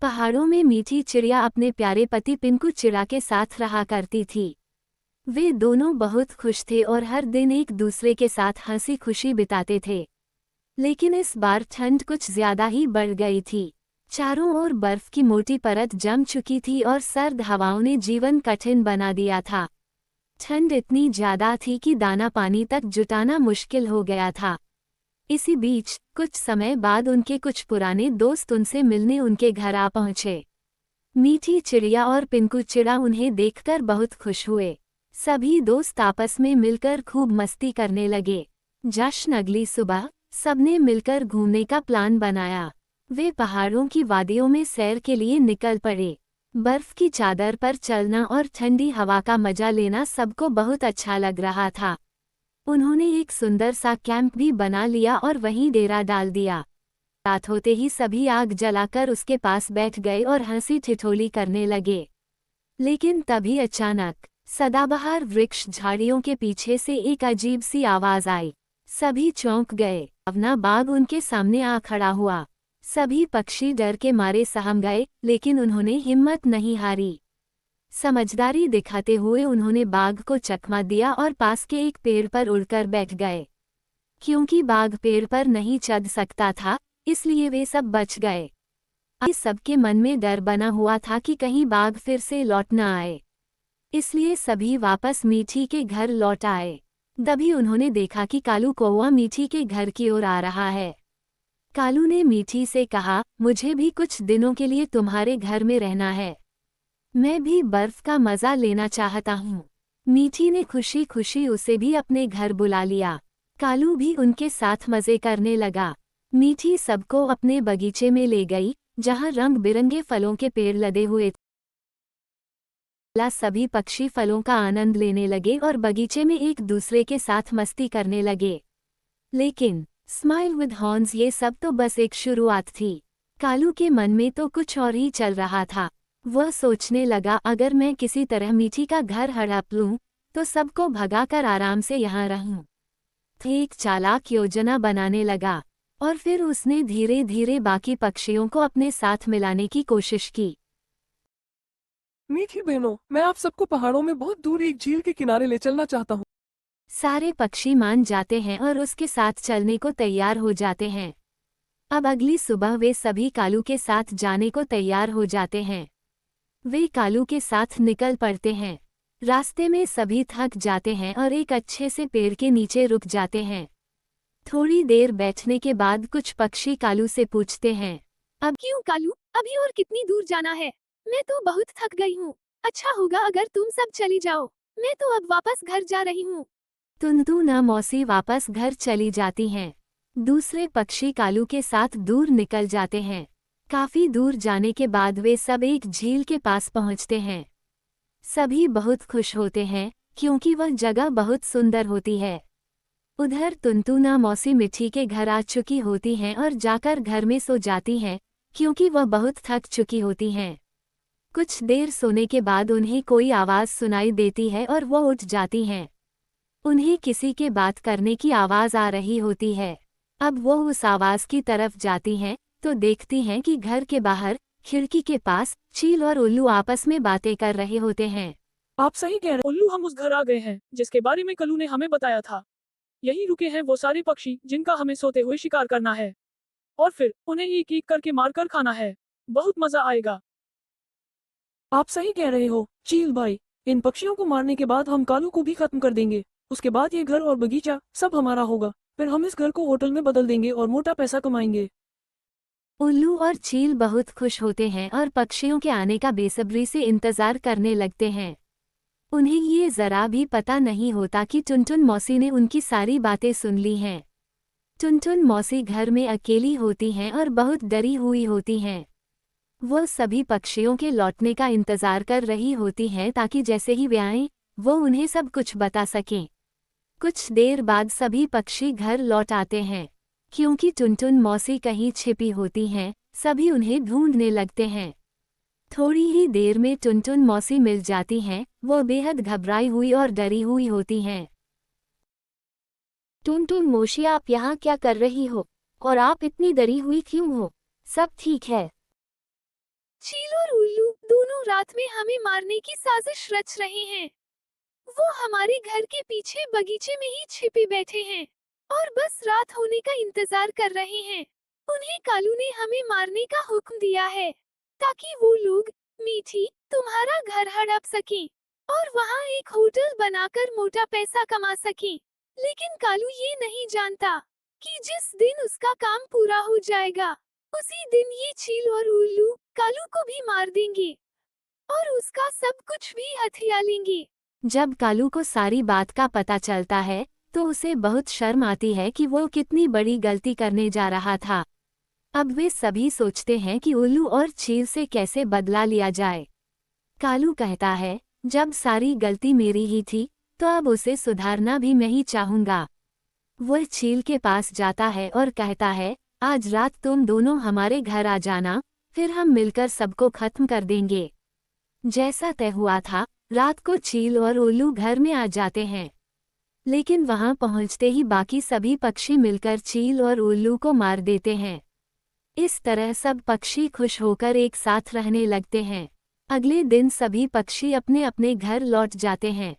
पहाड़ों में मीठी चिड़िया अपने प्यारे पति पिंकू चिड़ा के साथ रहा करती थी। वे दोनों बहुत खुश थे और हर दिन एक दूसरे के साथ हंसी खुशी बिताते थे। लेकिन इस बार ठंड कुछ ज्यादा ही बढ़ गई थी। चारों ओर बर्फ की मोटी परत जम चुकी थी और सर्द हवाओं ने जीवन कठिन बना दिया था। ठंड इतनी ज्यादा थी कि दाना पानी तक जुटाना मुश्किल हो गया था। इसी बीच कुछ समय बाद उनके कुछ पुराने दोस्त उनसे मिलने उनके घर आ पहुंचे। मीठी चिड़िया और पिंकू चिड़ा उन्हें देखकर बहुत खुश हुए। सभी दोस्त आपस में मिलकर खूब मस्ती करने लगे। जश्न अगली सुबह सबने मिलकर घूमने का प्लान बनाया। वे पहाड़ों की वादियों में सैर के लिए निकल पड़े। बर्फ की चादर पर चलना और ठंडी हवा का मजा लेना सबको बहुत अच्छा लग रहा था। उन्होंने एक सुंदर सा कैंप भी बना लिया और वहीं डेरा डाल दिया। रात होते ही सभी आग जलाकर उसके पास बैठ गए और हंसी ठिठोली करने लगे। लेकिन तभी अचानक सदाबहार वृक्ष झाड़ियों के पीछे से एक अजीब सी आवाज आई। सभी चौंक गए। अवना बाघ उनके सामने आ खड़ा हुआ। सभी पक्षी डर के मारे सहम गए, लेकिन उन्होंने हिम्मत नहीं हारी। समझदारी दिखाते हुए उन्होंने बाघ को चकमा दिया और पास के एक पेड़ पर उड़कर बैठ गए। क्योंकि बाघ पेड़ पर नहीं चढ़ सकता था, इसलिए वे सब बच गए। अब सबके मन में डर बना हुआ था कि कहीं बाघ फिर से लौट न आए। इसलिए सभी वापस मीठी के घर लौट आए। तभी उन्होंने देखा कि कालू कौवा मीठी के घर की ओर आ रहा है। कालू ने मीठी से कहा, मुझे भी कुछ दिनों के लिए तुम्हारे घर में रहना है। मैं भी बर्फ का मजा लेना चाहता हूँ। मीठी ने खुशी खुशी उसे भी अपने घर बुला लिया। कालू भी उनके साथ मजे करने लगा। मीठी सबको अपने बगीचे में ले गई, जहाँ रंग बिरंगे फलों के पेड़ लदे हुए थे। सभी पक्षी फलों का आनंद लेने लगे और बगीचे में एक दूसरे के साथ मस्ती करने लगे। लेकिन स्माइल विद हॉर्न्स ये सब तो बस एक शुरुआत थी। कालू के मन में तो कुछ और ही चल रहा था। वह सोचने लगा, अगर मैं किसी तरह मीठी का घर हड़प लूं, तो सबको भगाकर आराम से यहाँ रहूं। एक चालाक योजना बनाने लगा और फिर उसने धीरे धीरे बाकी पक्षियों को अपने साथ मिलाने की कोशिश की। मीठी बहनों, मैं आप सबको पहाड़ों में बहुत दूर एक झील के किनारे ले चलना चाहता हूँ। सारे पक्षी मान जाते हैं और उसके साथ चलने को तैयार हो जाते हैं। अब अगली सुबह वे सभी कालू के साथ जाने को तैयार हो जाते हैं। वे कालू के साथ निकल पड़ते हैं। रास्ते में सभी थक जाते हैं और एक अच्छे से पेड़ के नीचे रुक जाते हैं। थोड़ी देर बैठने के बाद कुछ पक्षी कालू से पूछते हैं, अब क्यों कालू, अभी और कितनी दूर जाना है? मैं तो बहुत थक गई हूँ। अच्छा होगा अगर तुम सब चली जाओ। मैं तो अब वापस घर जा रही हूँ। तुंतु न मौसी वापस घर चली जाती हैं। दूसरे पक्षी कालू के साथ दूर निकल जाते हैं। काफी दूर जाने के बाद वे सब एक झील के पास पहुंचते हैं। सभी बहुत खुश होते हैं, क्योंकि वह जगह बहुत सुंदर होती है। उधर तुनतुना मौसी मिठी के घर आ चुकी होती हैं और जाकर घर में सो जाती हैं, क्योंकि वह बहुत थक चुकी होती हैं। कुछ देर सोने के बाद उन्हें कोई आवाज़ सुनाई देती है और वह उठ जाती हैं। उन्हें किसी के बात करने की आवाज़ आ रही होती है। अब वो उस आवाज़ की तरफ जाती हैं, तो देखती हैं कि घर के बाहर खिड़की के पास चील और उल्लू आपस में बातें कर रहे होते हैं। आप सही कह रहे उल्लू, हम उस घर आ गए हैं जिसके बारे में कलू ने हमें बताया था। यही रुके हैं वो सारे पक्षी जिनका हमें सोते हुए शिकार करना है और फिर उन्हें एक एक करके मारकर खाना है। बहुत मजा आएगा। आप सही कह रहे हो चील भाई, इन पक्षियों को मारने के बाद हम कालू को भी खत्म कर देंगे। उसके बाद ये घर और बगीचा सब हमारा होगा। फिर हम इस घर को होटल में बदल देंगे और मोटा पैसा कमाएंगे। उल्लू और चील बहुत खुश होते हैं और पक्षियों के आने का बेसब्री से इंतजार करने लगते हैं। उन्हें ये जरा भी पता नहीं होता कि टुनटुन मौसी ने उनकी सारी बातें सुन ली हैं। टुनटुन मौसी घर में अकेली होती हैं और बहुत डरी हुई होती हैं। वो सभी पक्षियों के लौटने का इंतजार कर रही होती हैं ताकि जैसे ही वे आएं, वो उन्हें सब कुछ बता सकें। कुछ देर बाद सभी पक्षी घर लौट आते हैं। क्योंकि टुनटुन मौसी कहीं छिपी होती हैं, सभी उन्हें ढूंढने लगते हैं। थोड़ी ही देर में टुनटुन मौसी मिल जाती हैं। वो बेहद घबराई हुई और डरी हुई होती हैं। टुनटुन मौसी, आप यहाँ क्या कर रही हो? और आप इतनी डरी हुई क्यों हो? सब ठीक है? चील और उल्लू दोनों रात में हमें मारने की साजिश रच रहे हैं। वो हमारे घर के पीछे बगीचे में ही छिपे बैठे हैं और बस रात होने का इंतजार कर रहे हैं। उन्हें कालू ने हमें मारने का हुक्म दिया है ताकि वो लोग मीठी तुम्हारा घर हड़प सकें और वहाँ एक होटल बनाकर मोटा पैसा कमा सकें। लेकिन कालू ये नहीं जानता कि जिस दिन उसका काम पूरा हो जाएगा उसी दिन ये चील और उल्लू कालू को भी मार देंगे और उसका सब कुछ भी हथिया लेंगे। जब कालू को सारी बात का पता चलता है तो उसे बहुत शर्म आती है कि वो कितनी बड़ी गलती करने जा रहा था। अब वे सभी सोचते हैं कि उल्लू और चील से कैसे बदला लिया जाए। कालू कहता है, जब सारी गलती मेरी ही थी तो अब उसे सुधारना भी मैं ही चाहूंगा। वह चील के पास जाता है और कहता है, आज रात तुम दोनों हमारे घर आ जाना, फिर हम मिलकर सबको खत्म कर देंगे। जैसा तय हुआ था, रात को चील और उल्लू घर में आ जाते हैं। लेकिन वहां पहुंचते ही बाकी सभी पक्षी मिलकर चील और उल्लू को मार देते हैं। इस तरह सब पक्षी खुश होकर एक साथ रहने लगते हैं। अगले दिन सभी पक्षी अपने अपने घर लौट जाते हैं।